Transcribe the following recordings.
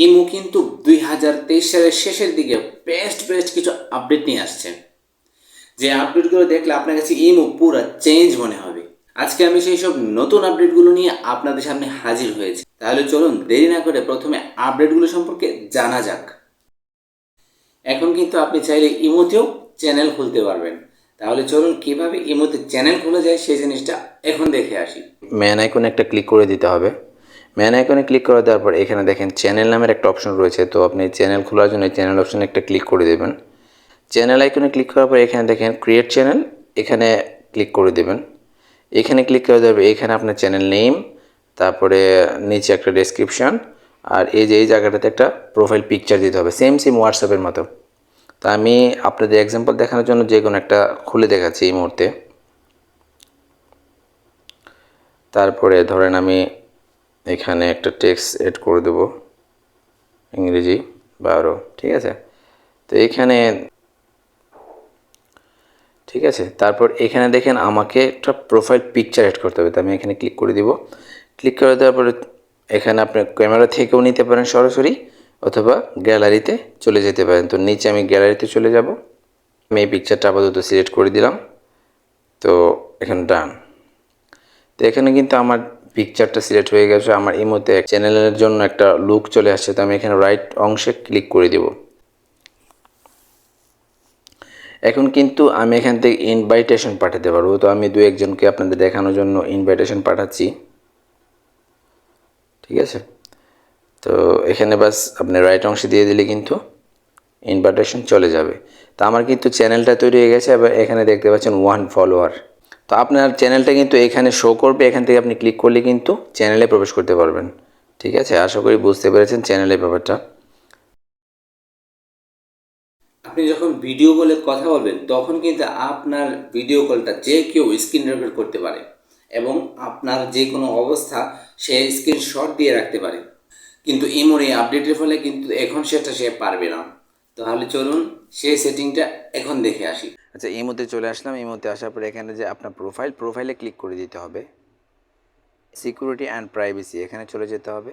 Imo কিন্তু 2023 সালের শেষের দিকে বেস্ট কিছু আপডেট নিয়ে আসছে, যে আপডেটগুলো দেখলে আপনার কাছে ইমো পুরো চেঞ্জ মনে হবে। আজকে আমি সেই সব নতুন আপডেটগুলো নিয়ে আপনাদের সামনে হাজির হয়েছি। তাহলে চলুন দেরি না করে প্রথমে আপডেটগুলো সম্পর্কে জানা যাক। এখন কিন্তু আপনি চাইলে ইমোতেও চ্যানেল খুলতে পারবেন। তাহলে চলুন কিভাবে ইমোতে চ্যানেল খোলা যায় সেই জিনিসটা এখন দেখে আসি। ম্যান আইকনে একটা ক্লিক করে দিতে হবে। ম্যান আইকনে ক্লিক করে দেওয়ার পর এখানে দেখেন চ্যানেল নামের একটা অপশন রয়েছে। তো আপনি চ্যানেল খোলার জন্য চ্যানেল অপশনে একটা ক্লিক করে দেবেন। চ্যানেল আইকনে ক্লিক করার পর এখানে দেখেন ক্রিয়েট চ্যানেল, এখানে ক্লিক করে দেবেন। এখানে ক্লিক করে দেবে, এখানে আপনার চ্যানেল নেম, তারপরে নিচে একটা ডেসক্রিপশন, আর এই জায়গাটাতে একটা প্রোফাইল পিকচার দিতে হবে, সেম হোয়াটসঅ্যাপের মতো। তা আমি আপনাদের এক্সাম্পল দেখানোর জন্য যে কোনো একটা খুলে দেখাচ্ছি এই মুহূর্তে। তারপরে ধরেন আমি এখানে একটা টেক্সট এড করে দেবো, ইংরেজি 12, ঠিক আছে। তো এখানে ঠিক আছে। তারপর এখানে দেখেন আমাকে একটা প্রোফাইল পিকচার এড করতে হবে, তো আমি এখানে ক্লিক করে দিব। ক্লিক করে দেওয়ার পরে এখানে আপনি ক্যামেরা থেকেও নিতে পারেন সরাসরি, অথবা গ্যালারিতে চলে যেতে পারেন। তো নিচে আমি গ্যালারিতে চলে যাব। আমি এই পিকচারটা আপাতত সিলেক্ট করে দিলাম। তো এখানে ডান। তো এখানে কিন্তু আমার পিকচারটা সিলেক্ট হয়ে গেছে। আমার ইমোতে চ্যানেলের জন্য একটা লুক চলে আসছে। তো আমি এখানে রাইট অংশে ক্লিক করে দেব। এখন কিন্তু আমি এখান থেকে ইনভাইটেশন পাঠাতে পারবো। তো আমি দু একজনকে আপনাদের দেখানোর জন্য ইনভাইটেশন পাঠাচ্ছি, ঠিক আছে। তো এখানে বাস আপনি রাইট অংশে দিয়ে দিলে কিন্তু ইনভাইটেশন চলে যাবে। তো আমার কিন্তু চ্যানেলটা তৈরি হয়ে গেছে। এবার এখানে দেখতে পাচ্ছেন 1 ফলোয়ার। তো আপনার চ্যানেলটা কিন্তু এখানে শো করবে। এখান থেকে আপনি ক্লিক করলে কিন্তু চ্যানেলে প্রবেশ করতে পারবেন, ঠিক আছে। আশা করি বুঝতে পেরেছেন চ্যানেলের ব্যাপারটা। আপনি যখন ভিডিও কলে কথা বলবেন তখন কিন্তু আপনার ভিডিও কলটা যে কেউ স্ক্রিন রেকর্ড করতে পারে, এবং আপনার যে কোনো অবস্থা সে স্ক্রিনশট দিয়ে রাখতে পারে। কিন্তু ইমোর এই আপডেটের ফলে কিন্তু এখন সেটা সে পারবে না। তাহলে চলুন সেই সেটিংটা এখন দেখে আসি। আচ্ছা, ইমোতে চলে আসলাম। ইমোতে আসার পরে এখানে যে আপনার প্রোফাইলে ক্লিক করে দিতে হবে। সিকিউরিটি অ্যান্ড প্রাইভেসি এখানে চলে যেতে হবে।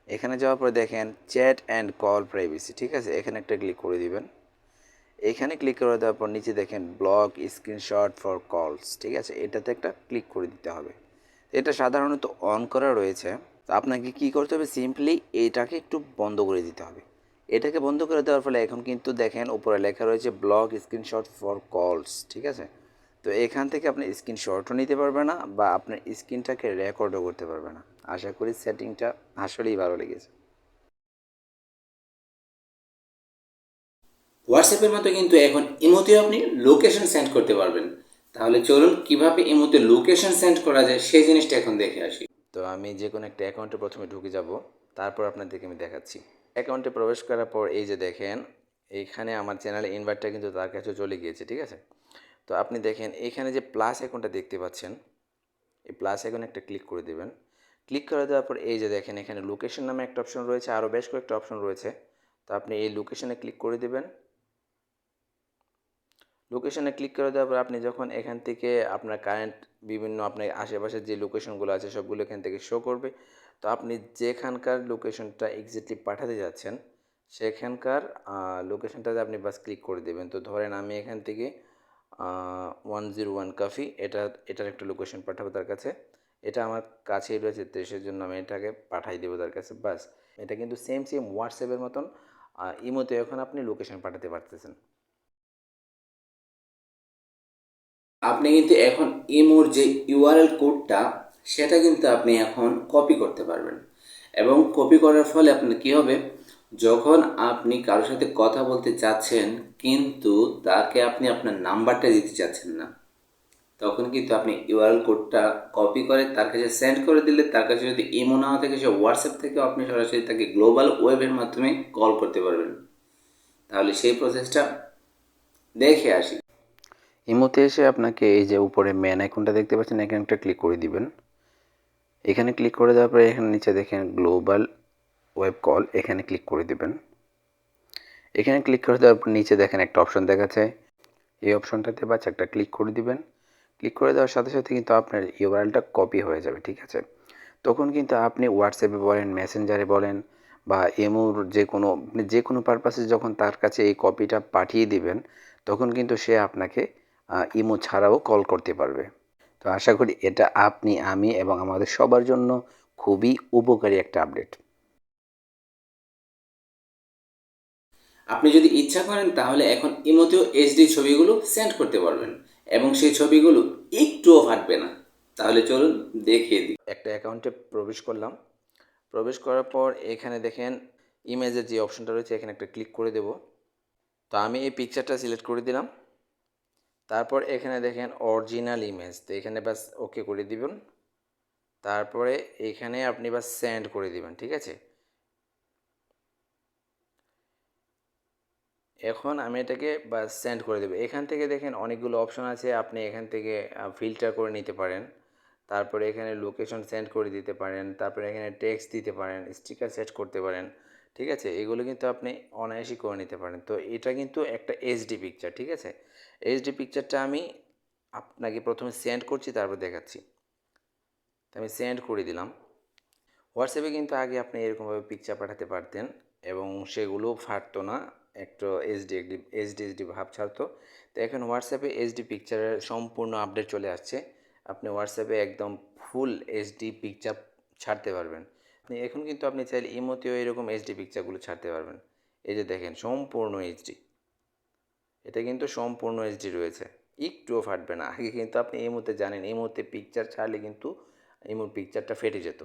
এখানে যাওয়ার পরে দেখেন চ্যাট অ্যান্ড কল প্রাইভেসি, ঠিক আছে। এখানে একটা ক্লিক করে দিবেন। এখানে ক্লিক করে দেওয়ার পর নিচে দেখেন ব্লক স্ক্রিনশট ফর কলস, ঠিক আছে। এটাতে একটা ক্লিক করে দিতে হবে। এটা সাধারণত অন করা রয়েছে। তো আপনাকে কী করতে হবে, সিম্পলি এইটাকে একটু বন্ধ করে দিতে হবে। এটাকে বন্ধ করে দেওয়ার ফলে এখন কিন্তু দেখেন উপরে লেখা রয়েছে ব্লক স্ক্রিনশট ফর কলস, ঠিক আছে। তো এখান থেকে আপনি স্ক্রিনশটও নিতে পারবে না, বা আপনার স্ক্রিনটাকে রেকর্ডও করতে পারবে না। আশা করি সেটিংটা আসলেই ভালো লেগেছে। হোয়াটসঅ্যাপের মতো কিন্তু এখন ইমোতেও আপনি লোকেশন সেন্ড করতে পারবেন। তাহলে চলুন কিভাবে ইমোতে লোকেশন সেন্ড করা যায় সেই জিনিসটা এখন দেখে আসি। তো আমি যে কোনো একটা অ্যাকাউন্টে প্রথমে ঢুকে যাব, তারপর আপনাদেরকে আমি দেখাচ্ছি। অ্যাকাউন্টে প্রবেশ করার পর এই যে দেখেন এইখানে আমার চ্যানেলে ইনভাইটটা কিন্তু তার কাছে চলে গিয়েছে, ঠিক আছে। তো আপনি দেখেন এখানে যে প্লাস আইকনটা দেখতে পাচ্ছেন, এই প্লাস আইকনে একটা ক্লিক করে দেবেন। ক্লিক করে দেওয়ার পর এই যে দেখেন এখানে লোকেশন নামে একটা অপশন রয়েছে, আরও বেশ কয়েকটা অপশন রয়েছে। তো আপনি এই লোকেশনে ক্লিক করে দেবেন। লোকেশনে ক্লিক করে দেওয়ার পর আপনি যখন এখান থেকে আপনার কারেন্ট বিভিন্ন আপনার আশেপাশের যে লোকেশনগুলো আছে সবগুলো এখান থেকে শো করবে। তো আপনি যেখানকার লোকেশনটা এক্স্যাক্টলি পাঠাতে যাচ্ছেন সেখানকার লোকেশনটাতে আপনি বাস ক্লিক করে দেবেন। তো ধরেন আমি এখান থেকে 101 কাফি এটার একটা লোকেশন পাঠাবো তার কাছে। এটা আমার কাছেই রয়েছে, তো সেই জন্য আমি এটাকে পাঠাই দেবো তার কাছে, বাস। এটা কিন্তু সেম হোয়াটসঅ্যাপের মতন ইমোতে এখন আপনি লোকেশন পাঠাতে পারতেছেন। আপনি কিন্তু এখন ইমোর যে ইউআরএল কোডটা সেটা কিন্তু আপনি এখন কপি করতে পারবেন, এবং কপি করার ফলে আপনার কী হবে, যখন আপনি কারোর সাথে কথা বলতে চাচ্ছেন কিন্তু তাকে আপনি আপনার নাম্বারটা দিতে চাচ্ছেন না, তখন কিন্তু আপনি ইউআরএল কোডটা কপি করে তার কাছে সেন্ড করে দিলে তার কাছে যদি ইমো না থাকে সে হোয়াটসঅ্যাপ থেকেও আপনি সরাসরি তাকে গ্লোবাল ওয়েবের মাধ্যমে কল করতে পারবেন। তাহলে সেই প্রসেসটা দেখে আসি। ইমোতে এসে আপনাকে এই যে উপরে ম্যান আইকনটা দেখতে পাচ্ছেন, এখানে একটা ক্লিক করে দিবেন। এখানে ক্লিক করে দেওয়ার পরে এখানে নিচে দেখেন গ্লোবাল ওয়েব কল, এখানে ক্লিক করে দিবেন। এখানে ক্লিক করে দেওয়ার পর নিচে দেখেন একটা অপশন দেখাচ্ছে, এই অপশনটাতে বাস একটা ক্লিক করে দিবেন। ক্লিক করে দেওয়ার সাথে সাথে কিন্তু আপনার ইউআরএলটা কপি হয়ে যাবে, ঠিক আছে। তখন কিন্তু আপনি হোয়াটসঅ্যাপে বলেন, মেসেঞ্জারে বলেন, বা ইমোর যে কোনো পারপাসে যখন তার কাছে এই কপিটা পাঠিয়ে দিবেন, তখন কিন্তু সে আপনাকে ইমো ছাড়াও কল করতে পারবে। তো আশা করি এটা আপনি, আমি এবং আমাদের সবার জন্য খুবই উপকারী একটা আপডেট। আপনি যদি ইচ্ছা করেন তাহলে এখন ইমোতেও এইচডি ছবিগুলো সেন্ড করতে পারবেন এবং সেই ছবিগুলো একটুও ফাটবে না। তাহলে চলুন দেখিয়ে দিই। একটা অ্যাকাউন্টে প্রবেশ করলাম। প্রবেশ করার পর এখানে দেখেন ইমেজের যে অপশনটা রয়েছে, এখানে একটা ক্লিক করে দেব। তো আমি এই পিকচারটা সিলেক্ট করে দিলাম। তারপর এখানে দেখেন অরিজিনাল ইমেজ, তো এখানে বাস ওকে করে দিবেন। তারপরে এখানে আপনি বাস সেন্ড করে দিবেন, ঠিক আছে। এখন আমি এটাকে বাস সেন্ড করে দেবো। এখান থেকে দেখেন অনেকগুলো অপশন আছে, আপনি এখান থেকে ফিল্টার করে নিতে পারেন। তারপরে এখানে লোকেশন সেন্ড করে দিতে পারেন, তারপরে এখানে টেক্সট দিতে পারেন, স্টিকার সেট করতে পারেন, ঠিক আছে। এগুলো কিন্তু আপনি অনায়াসই করে নিতে পারেন। তো এটা কিন্তু একটা এইচডি পিকচার, ঠিক আছে। এইচডি পিকচারটা আমি আপনাকে প্রথমে সেন্ড করছি, তারপর দেখাচ্ছি। তো আমি সেন্ড করে দিলাম। হোয়াটসঅ্যাপে কিন্তু আগে আপনি এরকমভাবে পিকচার পাঠাতে পারতেন এবং সেগুলো ফাটতো না, একটু এইচডি ভাব ছাড়তো। তো এখন হোয়াটসঅ্যাপে এইচডি পিকচারের সম্পূর্ণ আপডেট চলে আসছে। আপনি হোয়াটসঅ্যাপে একদম ফুল এইচডি পিকচার ছাড়তে পারবেন। এখন কিন্তু আপনি চাইলে ইমোতেও এরকম এইচডি পিকচারগুলো ছাড়তে পারবেন। এই যে দেখেন সম্পূর্ণ এইচডি, এটা কিন্তু সম্পূর্ণ এইচডি রয়েছে, একটুও ফাটবে না। আগে কিন্তু আপনি এই মুহূর্তে জানেন, এই মুহূর্তে পিকচার ছাড়লে কিন্তু এই পিকচারটা ফেটে যেত।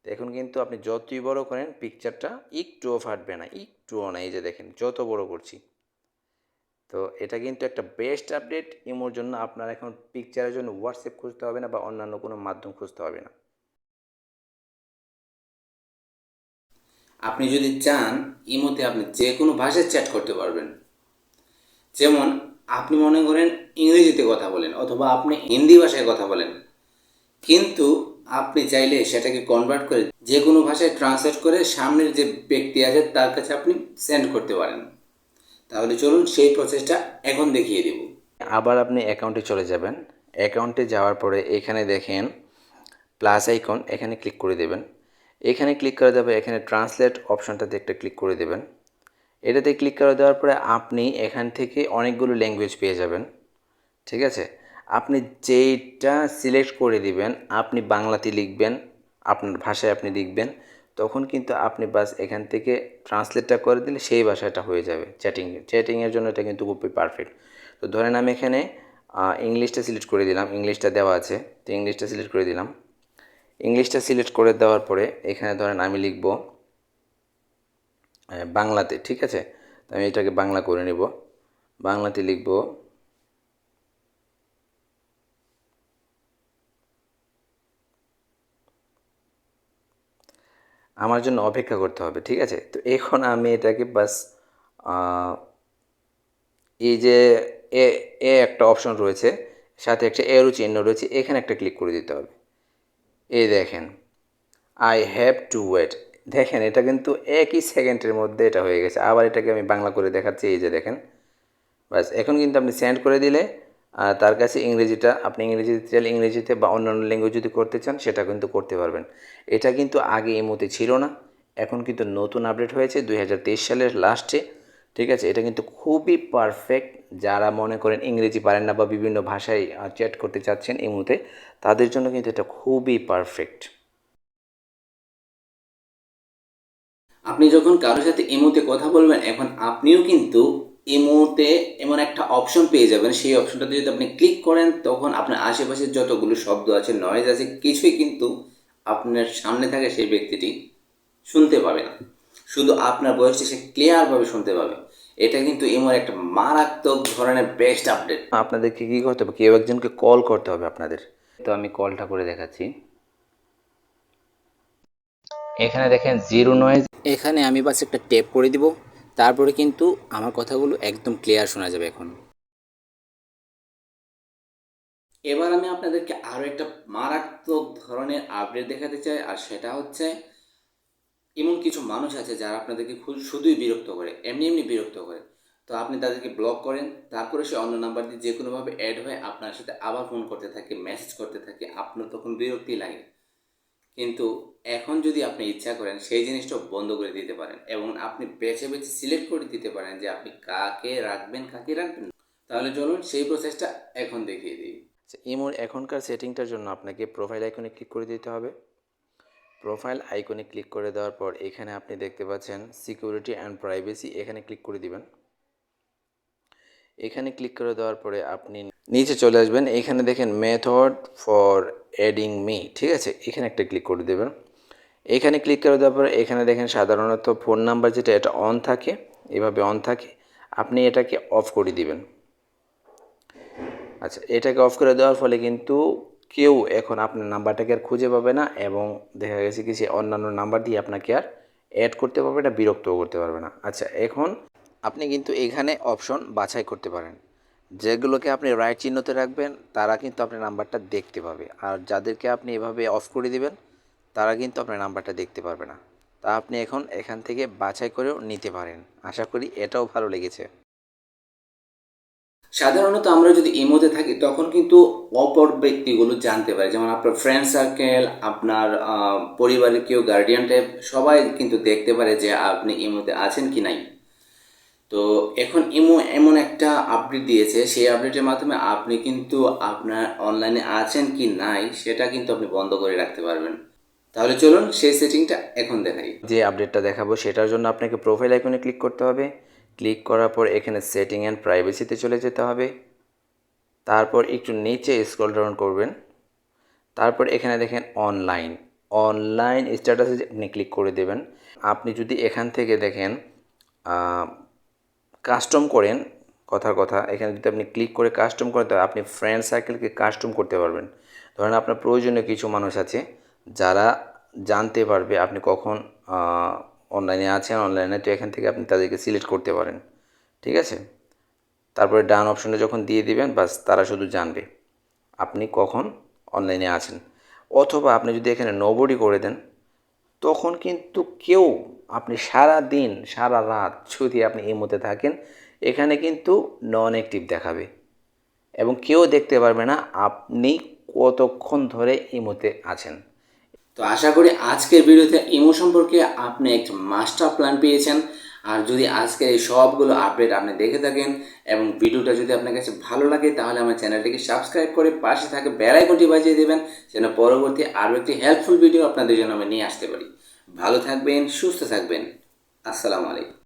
তো এখন কিন্তু আপনি যতই বড় করেন পিকচারটা একটুও ফাটবে না, একটুও না। এই যে দেখেন যত বড় করছি। তো এটা কিন্তু একটা বেস্ট আপডেট ইমোর জন্য। আপনার এখন পিকচারের জন্য হোয়াটসঅ্যাপ খুঁজতে হবে না বা অন্যান্য কোনো মাধ্যম খুঁজতে হবে না। আপনি যদি চান ইমোতে আপনি যে কোনো ভাষায় চ্যাট করতে পারবেন। যেমন আপনি মনে করেন ইংরেজিতে কথা বলেন অথবা আপনি হিন্দি ভাষায় কথা বলেন, কিন্তু আপনি চাইলে সেটাকে কনভার্ট করে যে কোনো ভাষায় ট্রান্সলেট করে সামনের যে ব্যক্তি আছে তার কাছে আপনি সেন্ড করতে পারেন। তাহলে চলুন সেই প্রসেসটা এখন দেখিয়ে দেব। আবার আপনি অ্যাকাউন্টে চলে যাবেন। অ্যাকাউন্টে যাওয়ার পরে এখানে দেখেন প্লাস আইকন, এখানে ক্লিক করে দেবেন। এখানে ক্লিক করে দেবে, এখানে ট্রান্সলেট অপশানটাতে একটা ক্লিক করে দেবেন। এটাতে ক্লিক করে দেওয়ার পরে আপনি এখান থেকে অনেকগুলো ল্যাঙ্গুয়েজ পেয়ে যাবেন, ঠিক আছে। আপনি যেইটা সিলেক্ট করে দিবেন, আপনি বাংলাতে লিখবেন, আপনার ভাষায় আপনি লিখবেন, তখন কিন্তু আপনি বাস এখান থেকে ট্রান্সলেটটা করে দিলে সেই ভাষাটা হয়ে যাবে। চ্যাটিংয়ের জন্য এটা কিন্তু খুবই পারফেক্ট। তো ধরেন আমি এখানে ইংলিশটা সিলেক্ট করে দিলাম, ইংলিশটা দেওয়া আছে, তো ইংলিশটা সিলেক্ট করে দিলাম। ইংলিশটা সিলেক্ট করে দেওয়ার পরে এখানে ধরেন আমি লিখব বাংলাতে, ঠিক আছে। তো আমি এটাকে বাংলা করে নেব, বাংলাতে লিখব আমার জন্য অপেক্ষা করতে হবে, ঠিক আছে। তো এখন আমি এটাকে বাস এই যে এ এ একটা অপশন রয়েছে, সাথে একটা এরো চিহ্ন রয়েছে, এখানে একটা ক্লিক করে দিতে হবে। এই দেখেন আই হ্যাভ টু ওয়েট, দেখেন এটা কিন্তু একই সেকেন্ডের মধ্যে এটা হয়ে গেছে। আবার এটাকে আমি বাংলা করে দেখাচ্ছি, এই যে দেখেন। বাস এখন কিন্তু আপনি সেন্ড করে দিলে তার কাছে ইংরেজিটা, আপনি ইংরেজিতে চাইলে ইংরেজিতে বা অন্যান্য ল্যাঙ্গুয়েজ যদি করতে চান সেটা কিন্তু করতে পারবেন। এটা কিন্তু আগে এই মতে ছিল না, এখন কিন্তু নতুন আপডেট হয়েছে 2023 সালের লাস্টে, ঠিক আছে। এটা কিন্তু খুবই পারফেক্ট। যারা মনে করেন ইংরেজি পারেন না বা বিভিন্ন ভাষায় চ্যাট করতে চাচ্ছেন এই মুহূর্তে, তাদের জন্য কিন্তু এটা খুবই পারফেক্ট। আপনি যখন কারোর সাথে ইমোতে কথা বলবেন, এখন আপনিও কিন্তু ইমোতে এমন একটা অপশন পেয়ে যাবেন। সেই অপশনটাতে যদি আপনি ক্লিক করেন, তখন আপনার আশেপাশের যতগুলো শব্দ আছে, নয়েজ আছে, কিছুই কিন্তু আপনার সামনে থাকে সেই ব্যক্তিটি শুনতে পাবে না। শুধু আপনার ভয়েসটি সে ক্লিয়ারভাবে শুনতে পাবে। এটা কিন্তু ইমোর একটা মারাত্মক ধরনের বেস্ট আপডেট। আপনাদেরকে কী করতে হবে, কেউ একজনকে কল করতে হবে আপনাদের। তো আমি কলটা করে দেখাচ্ছি। এখানে দেখেন জিরো নয়েজ, এখানে আমি বাস একটা টেপ করে দিব, তারপরে কিন্তু আমার কথাগুলো একদম ক্লিয়ার শোনা যাবে এখন। এবার আমি আপনাদেরকে আরও একটা মারাত্মক ধরনের আপডেট দেখাতে চাই, আর সেটা হচ্ছে এমন কিছু মানুষ আছে যারা আপনাদেরকে শুধুই বিরক্ত করে, এমনি এমনি বিরক্ত করে। তো আপনি তাদেরকে ব্লক করেন, তারপরে সে অন্য নাম্বার দিয়ে যে কোনোভাবে অ্যাড হয়ে আপনার সাথে আবার ফোন করতে থাকে, মেসেজ করতে থাকে, আপনার তখন বিরক্তি লাগে। কিন্তু এখন যদি আপনি ইচ্ছা করেন সেই জিনিসটা বন্ধ করে দিতে পারেন এবং আপনি বেছে বেছে সিলেক্ট করে দিতে পারেন যে আপনি কাকে রাখবেন কাকে রাখবেন না। তাহলে চলুন সেই প্রসেসটা এখন দেখিয়ে দিই। ইমোর এখনকার সেটিংটার জন্য আপনাকে প্রোফাইল আইকনে ক্লিক করে দিতে হবে। প্রোফাইল আইকনে ক্লিক করে দেওয়ার পর এখানে আপনি দেখতে পাচ্ছেন সিকিউরিটি অ্যান্ড প্রাইভেসি, এখানে ক্লিক করে দিবেন। এখানে ক্লিক করে দেওয়ার পরে আপনি নিচে চলে আসবেন, এখানে দেখেন মেথড ফর অ্যাডিং মি, ঠিক আছে, এখানে একটা ক্লিক করে দেবেন। এখানে ক্লিক করে দেওয়ার পরে এখানে দেখেন সাধারণত ফোন নাম্বার যেটা এটা অন থাকে, এভাবে অন থাকে, আপনি এটাকে অফ করে দিবেন। আচ্ছা, এটাকে অফ করে দেওয়ার ফলে কিন্তু কেউ এখন আপনার নাম্বারটাকে আর খুঁজে পাবে না এবং দেখা গেছে কি সে অন্যান্য নাম্বার দিয়ে আপনাকে আর অ্যাড করতে পারবে না, বিরক্তও করতে পারবে না। আচ্ছা, এখন আপনি কিন্তু এখানে অপশন বাছাই করতে পারেন। যেগুলোকে আপনি রাইট চিহ্নতে রাখবেন তারা কিন্তু আপনার নাম্বারটা দেখতে পাবে, আর যাদেরকে আপনি এভাবে অফ করে দিবেন তারা কিন্তু আপনার নাম্বারটা দেখতে পারবে না। তা আপনি এখন এখান থেকে বাছাই করেও নিতে পারেন। আশা করি এটাও ভালো লেগেছে। সাধারণত আমরা যদি ইমোতে থাকি তখন কিন্তু অপর ব্যক্তিগুলো জানতে পারে, যেমন আপনার ফ্রেন্ড সার্কেল, আপনার পরিবারের কেউ, গার্ডিয়ান টাইপ, সবাই কিন্তু দেখতে পারে যে আপনি ইমোতে আছেন কি নাই। তো এখন ইমো এমন একটা আপডেট দিয়েছে, সেই আপডেটের মাধ্যমে আপনি কিন্তু আপনার অনলাইনে আছেন কি নাই সেটা কিন্তু আপনি বন্ধ করে রাখতে পারবেন। তাহলে চলুন সেই সেটিংটা এখন দেখাই। যে আপডেটটা দেখাবো সেটার জন্য আপনাকে প্রোফাইল আইকনে ক্লিক করতে হবে। ক্লিক করার পর এখানে সেটিং অ্যান্ড প্রাইভেসিতে চলে যেতে হবে। তারপর একটু নিচে স্ক্রল ডাউন করবেন। তারপর এখানে দেখেন অনলাইন, অনলাইন স্ট্যাটাসে আপনি ক্লিক করে দেবেন। আপনি যদি এখান থেকে দেখেন কাস্টম করেন, কথার কথা, এখানে যদি আপনি ক্লিক করে কাস্টম করেন তাহলে আপনি ফ্রেন্ড সার্কেলকে কাস্টম করতে পারবেন। ধরেন আপনার প্রয়োজনীয় কিছু মানুষ আছে যারা জানতে পারবে আপনি কখন অনলাইনে আছেন, অনলাইনে, তো এখান থেকে আপনি তাদেরকে সিলেক্ট করতে পারেন, ঠিক আছে। তারপরে ডান অপশনটা যখন দিয়ে দিবেন, বাস তারা শুধু জানবে আপনি কখন অনলাইনে আছেন। অথবা আপনি যদি এখানে নোবডি করে দেন তখন কিন্তু কেউ, আপনি সারা দিন সারা রাত যদি আপনি এই মধ্যে থাকেন এখানে কিন্তু নন অ্যাক্টিভ দেখাবে এবং কেউ দেখতে পারবে না আপনি কতক্ষণ ধরে ইমোতে আছেন। তো আশা করি আজকের ভিডিওতে ইমো সম্পর্কে আপনি একটা মাস্টার প্ল্যান পেয়েছেন। আর যদি আজকের এই সবগুলো আপডেট আপনি দেখে থাকেন এবং ভিডিওটা যদি আপনার কাছে ভালো লাগে তাহলে আমার চ্যানেলটিকে সাবস্ক্রাইব করে পাশে থাকে বেল আইকনটি বাজিয়ে দেবেন, যেন পরবর্তী আরও একটি হেল্পফুল ভিডিও আপনাদের জন্য আমি নিয়ে আসতে পারি। ভালো থাকবেন, সুস্থ থাকবেন। আসসালামু আলাইকুম।